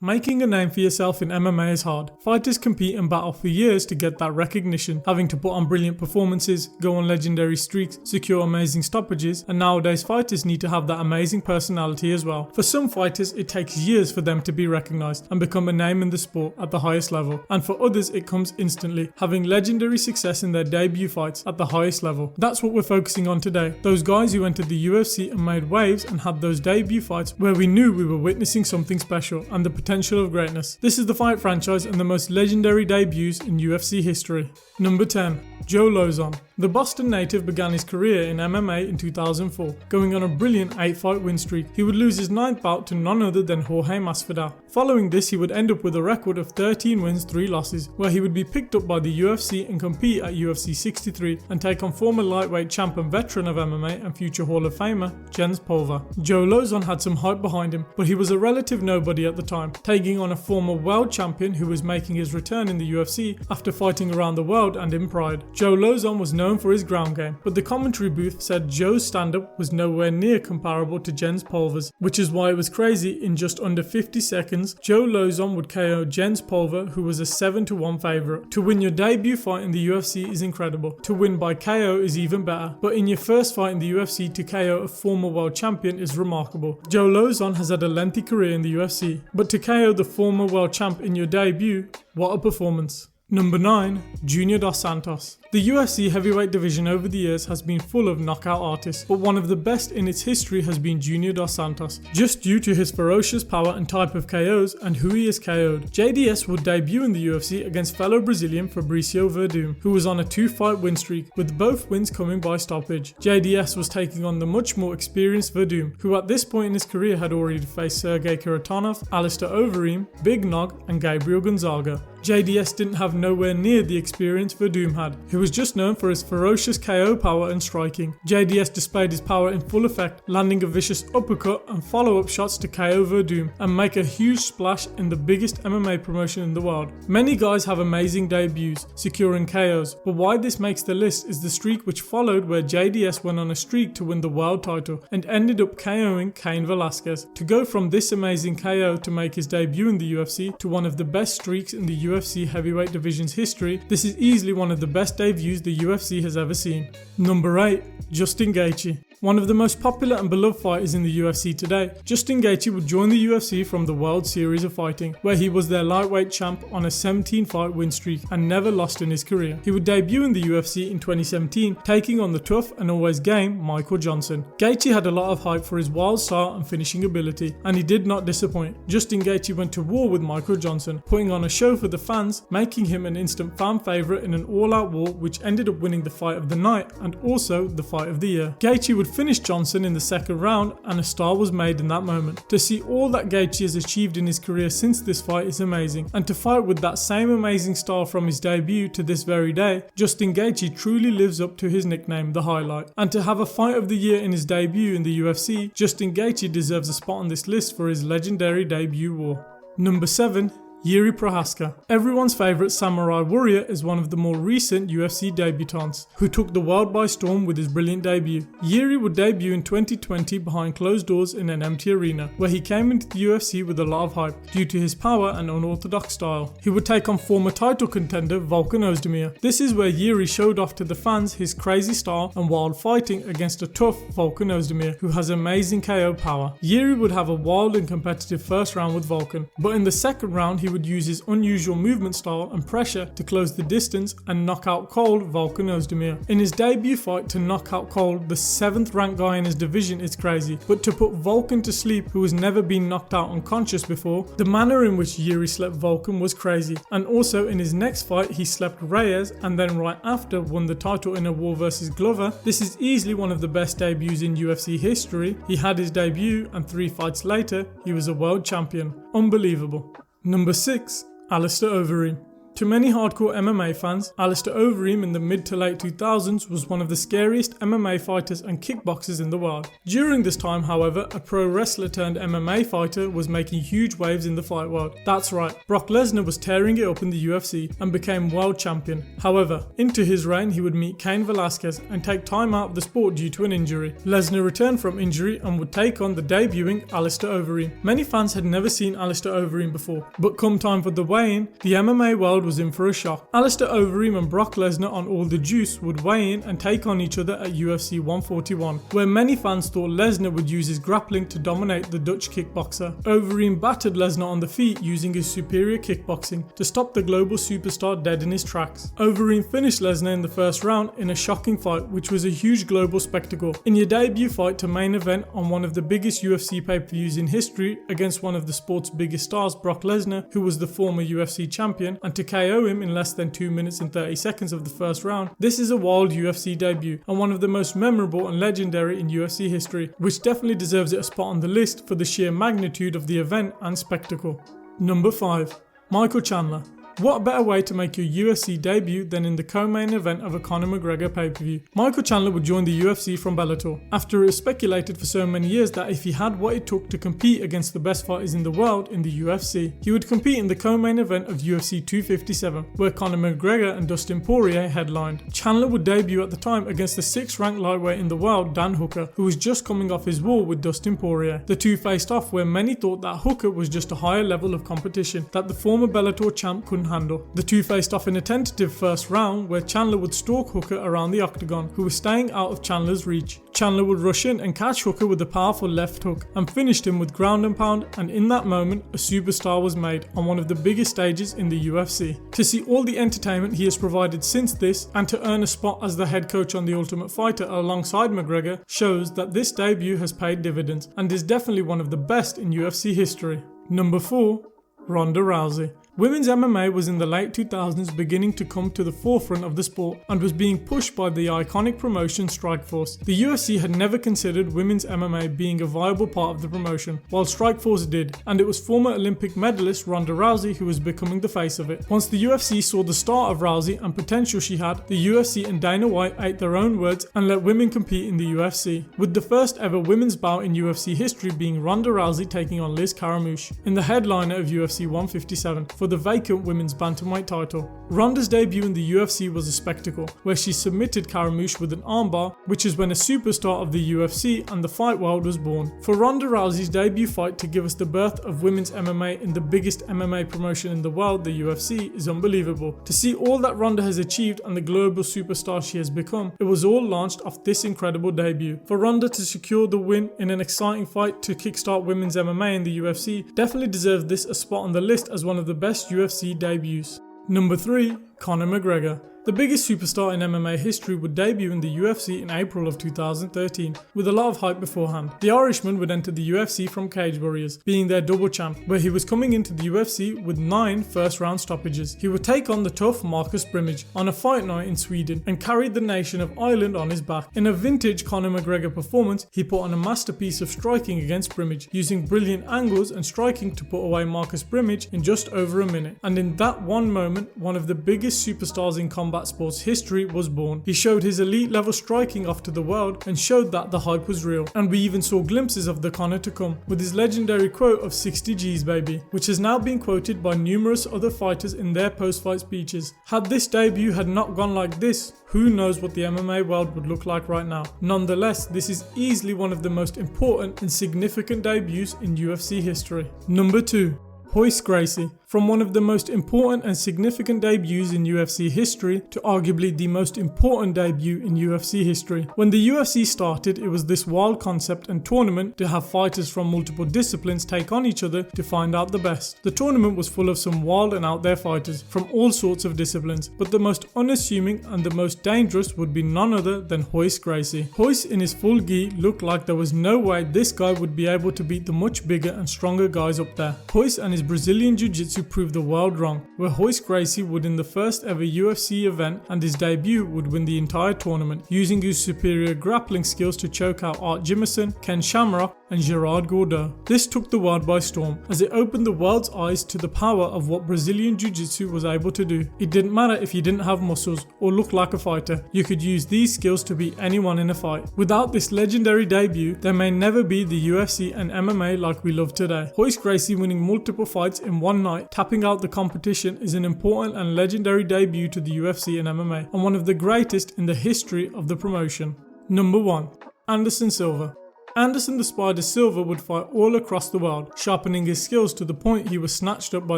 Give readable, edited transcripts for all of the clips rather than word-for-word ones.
Making a name for yourself in MMA is hard. Fighters compete and battle for years to get that recognition, having to put on brilliant performances, go on legendary streaks, secure amazing stoppages, and nowadays fighters need to have that amazing personality as well. For some fighters, it takes years for them to be recognized and become a name in the sport at the highest level, and for others it comes instantly, having legendary success in their debut fights at the highest level. That's what we're focusing on today, those guys who entered the UFC and made waves and had those debut fights where we knew we were witnessing something special and the potential of greatness. This is the Fight franchise and the most legendary debuts in UFC history. Number 10. Joe Lauzon. The Boston native began his career in MMA in 2004, going on a brilliant 8-fight win streak. He would lose his 9th bout to none other than Jorge Masvidal. Following this, he would end up with a record of 13 wins, 3 losses, where he would be picked up by the UFC and compete at UFC 63 and take on former lightweight champ and veteran of MMA and future Hall of Famer Jens Pulver. Joe Lauzon had some hype behind him, but he was a relative nobody at the time, taking on a former world champion who was making his return in the UFC after fighting around the world and in Pride. Joe Lauzon was known for his ground game, but the commentary booth said Joe's stand-up was nowhere near comparable to Jens Pulver's, which is why it was crazy. In just under 50 seconds, Joe Lauzon would KO Jens Pulver, who was a 7-1 favourite. To win your debut fight in the UFC is incredible. To win by KO is even better, but in your first fight in the UFC to KO a former world champion is remarkable. Joe Lauzon has had a lengthy career in the UFC, but to KO the former world champ in your debut, what a performance. Number 9. Junior Dos Santos. The UFC heavyweight division over the years has been full of knockout artists, but one of the best in its history has been Junior Dos Santos, just due to his ferocious power and type of KOs and who he has KO'd. JDS would debut in the UFC against fellow Brazilian Fabricio Verdum, who was on a 2-fight win streak, with both wins coming by stoppage. JDS was taking on the much more experienced Verdum, who at this point in his career had already faced Sergey Kharitonov, Alistair Overeem, Big Nog, and Gabriel Gonzaga. JDS didn't have nowhere near the experience Verdum had, who was just known for his ferocious KO power and striking. JDS displayed his power in full effect, landing a vicious uppercut and follow-up shots to KO Verdum and make a huge splash in the biggest MMA promotion in the world. Many guys have amazing debuts, securing KOs, but why this makes the list is the streak which followed, where JDS went on a streak to win the world title and ended up KOing Cain Velasquez. To go from this amazing KO to make his debut in the UFC to one of the best streaks in the UFC heavyweight division's history, this is easily one of the best debuts the UFC has ever seen. Number 8. Justin Gaethje. One of the most popular and beloved fighters in the UFC today, Justin Gaethje would join the UFC from the World Series of Fighting, where he was their lightweight champ on a 17-fight win streak and never lost in his career. He would debut in the UFC in 2017, taking on the tough and always game Michael Johnson. Gaethje had a lot of hype for his wild start and finishing ability, and he did not disappoint. Justin Gaethje went to war with Michael Johnson, putting on a show for the fans, making him an instant fan favourite in an all-out war which ended up winning the fight of the night and also the fight of the year. Gaethje would finish Johnson in the second round, and a star was made in that moment. To see all that Gaethje has achieved in his career since this fight is amazing, and to fight with that same amazing star from his debut to this very day, Justin Gaethje truly lives up to his nickname, The Highlight. And to have a fight of the year in his debut in the UFC, Justin Gaethje deserves a spot on this list for his legendary debut war. Number 7. Yuri Prochazka. Everyone's favourite samurai warrior is one of the more recent UFC debutants, who took the world by storm with his brilliant debut. Yuri would debut in 2020 behind closed doors in an empty arena, where he came into the UFC with a lot of hype due to his power and unorthodox style. He would take on former title contender Volkan Ozdemir. This is where Yuri showed off to the fans his crazy style and wild fighting against a tough Volkan Ozdemir, who has amazing KO power. Yuri would have a wild and competitive first round with Volkan, but in the second round he would use his unusual movement style and pressure to close the distance and knock out cold Volkan Ozdemir. In his debut fight, to knock out cold the 7th ranked guy in his division is crazy, but to put Volkan to sleep, who has never been knocked out unconscious before, the manner in which Yuri slept Volkan was crazy. And also in his next fight he slept Reyes, and then right after won the title in a war versus Glover. This is easily one of the best debuts in UFC history. He had his debut and 3 fights later he was a world champion. Unbelievable. Number 6. Alistair Overeem. To many hardcore MMA fans, Alistair Overeem in the mid to late 2000s was one of the scariest MMA fighters and kickboxers in the world. During this time, however, a pro wrestler turned MMA fighter was making huge waves in the fight world. That's right, Brock Lesnar was tearing it up in the UFC and became world champion. However, into his reign he would meet Cain Velasquez and take time out of the sport due to an injury. Lesnar returned from injury and would take on the debuting Alistair Overeem. Many fans had never seen Alistair Overeem before, but come time for the weigh-in, the MMA world was in for a shock. Alistair Overeem and Brock Lesnar on All the Juice would weigh in and take on each other at UFC 141, where many fans thought Lesnar would use his grappling to dominate the Dutch kickboxer. Overeem battered Lesnar on the feet using his superior kickboxing to stop the global superstar dead in his tracks. Overeem finished Lesnar in the first round in a shocking fight, which was a huge global spectacle. In your debut fight to main event on one of the biggest UFC pay-per-views in history against one of the sport's biggest stars, Brock Lesnar, who was the former UFC champion, and to KO him in less than 2 minutes and 30 seconds of the first round. This is a wild UFC debut and one of the most memorable and legendary in UFC history, which definitely deserves it a spot on the list for the sheer magnitude of the event and spectacle. Number 5. Michael Chandler. What better way to make your UFC debut than in the co-main event of a Conor McGregor pay-per-view? Michael Chandler would join the UFC from Bellator, after it was speculated for so many years that if he had what it took to compete against the best fighters in the world in the UFC, he would compete in the co-main event of UFC 257, where Conor McGregor and Dustin Poirier headlined. Chandler would debut at the time against the 6th ranked lightweight in the world, Dan Hooker, who was just coming off his war with Dustin Poirier. The two faced off where many thought that Hooker was just a higher level of competition that the former Bellator champ couldn't handle. The two faced off in a tentative first round where Chandler would stalk Hooker around the octagon, who was staying out of Chandler's reach. Chandler would rush in and catch Hooker with a powerful left hook and finished him with ground and pound, and in that moment a superstar was made on one of the biggest stages in the UFC. To see all the entertainment he has provided since this and to earn a spot as the head coach on The Ultimate Fighter alongside McGregor shows that this debut has paid dividends and is definitely one of the best in UFC history. Number 4. Ronda Rousey. Women's MMA was in the late 2000s beginning to come to the forefront of the sport and was being pushed by the iconic promotion Strikeforce. The UFC had never considered women's MMA being a viable part of the promotion, while Strikeforce did, and it was former Olympic medalist Ronda Rousey who was becoming the face of it. Once the UFC saw the start of Rousey and potential she had, the UFC and Dana White ate their own words and let women compete in the UFC, with the first ever women's bout in UFC history being Ronda Rousey taking on Liz Caramouche in the headliner of UFC 157 for the vacant women's bantamweight title. Ronda's debut in the UFC was a spectacle, where she submitted Caramouche with an armbar, which is when a superstar of the UFC and the fight world was born. For Ronda Rousey's debut fight to give us the birth of women's MMA in the biggest MMA promotion in the world, the UFC, is unbelievable. To see all that Ronda has achieved and the global superstar she has become, it was all launched off this incredible debut. For Ronda to secure the win in an exciting fight to kickstart women's MMA in the UFC definitely deserves this a spot on the list as one of the best UFC debuts. Number 3. Conor McGregor. The biggest superstar in MMA history would debut in the UFC in April of 2013, with a lot of hype beforehand. The Irishman would enter the UFC from Cage Warriors, being their double champ, where he was coming into the UFC with 9 first-round stoppages. He would take on the tough Marcus Brimage on a fight night in Sweden and carried the nation of Ireland on his back. In a vintage Conor McGregor performance, he put on a masterpiece of striking against Brimage, using brilliant angles and striking to put away Marcus Brimage in just over a minute. And in that one moment, one of the biggest superstars in combat sports history was born. He showed his elite level striking off to the world and showed that the hype was real. And we even saw glimpses of the Conor to come, with his legendary quote of 60 G's baby, which has now been quoted by numerous other fighters in their post-fight speeches. Had this debut had not gone like this, who knows what the MMA world would look like right now. Nonetheless, this is easily one of the most important and significant debuts in UFC history. Number 2. Royce Gracie. From one of the most important and significant debuts in UFC history to arguably the most important debut in UFC history. When the UFC started, it was this wild concept and tournament to have fighters from multiple disciplines take on each other to find out the best. The tournament was full of some wild and out there fighters from all sorts of disciplines, but the most unassuming and the most dangerous would be none other than Royce Gracie. Royce in his full gi looked like there was no way this guy would be able to beat the much bigger and stronger guys up there. Royce and his Brazilian Jiu-Jitsu Jiu-Jitsu proved the world wrong, where Royce Gracie would win the first ever UFC event and his debut would win the entire tournament, using his superior grappling skills to choke out Art Jimmerson, Ken Shamrock, and Gerard Gordeau. This took the world by storm, as it opened the world's eyes to the power of what Brazilian Jiu-Jitsu was able to do. It didn't matter if you didn't have muscles or look like a fighter, you could use these skills to beat anyone in a fight. Without this legendary debut, there may never be the UFC and MMA like we love today. Royce Gracie winning multiple fights in one night, tapping out the competition, is an important and legendary debut to the UFC and MMA, and one of the greatest in the history of the promotion. Number 1. Anderson Silva. Anderson the Spider Silva would fight all across the world, sharpening his skills to the point he was snatched up by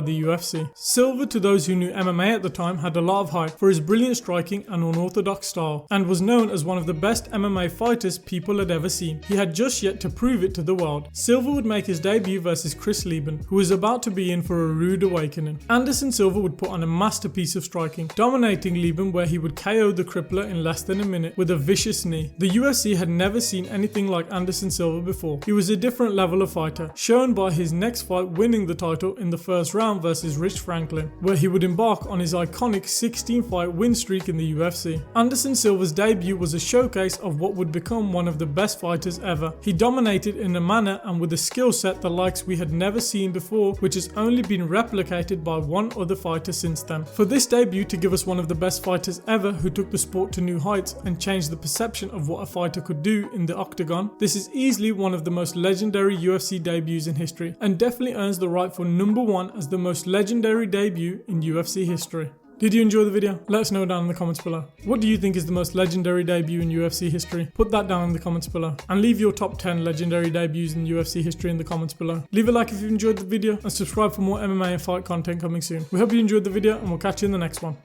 the UFC. Silva, to those who knew MMA at the time, had a lot of hype for his brilliant striking and unorthodox style, and was known as one of the best MMA fighters people had ever seen. He had just yet to prove it to the world. Silva would make his debut versus Chris Lieben, who was about to be in for a rude awakening. Anderson Silva would put on a masterpiece of striking, dominating Lieben, where he would KO the crippler in less than a minute with a vicious knee. The UFC had never seen anything like Anderson Silva before. He was a different level of fighter, shown by his next fight winning the title in the first round versus Rich Franklin, where he would embark on his iconic 16-fight win streak in the UFC. Anderson Silva's debut was a showcase of what would become one of the best fighters ever. He dominated in a manner and with a skill set the likes we had never seen before, which has only been replicated by one other fighter since then. For this debut to give us one of the best fighters ever who took the sport to new heights and changed the perception of what a fighter could do in the octagon, this is easily one of the most legendary UFC debuts in history, and definitely earns the right for number 1 as the most legendary debut in UFC history. Did you enjoy the video? Let us know down in the comments below. What do you think is the most legendary debut in UFC history? Put that down in the comments below. And leave your top 10 legendary debuts in UFC history in the comments below. Leave a like if you enjoyed the video and subscribe for more MMA and fight content coming soon. We hope you enjoyed the video and we'll catch you in the next one.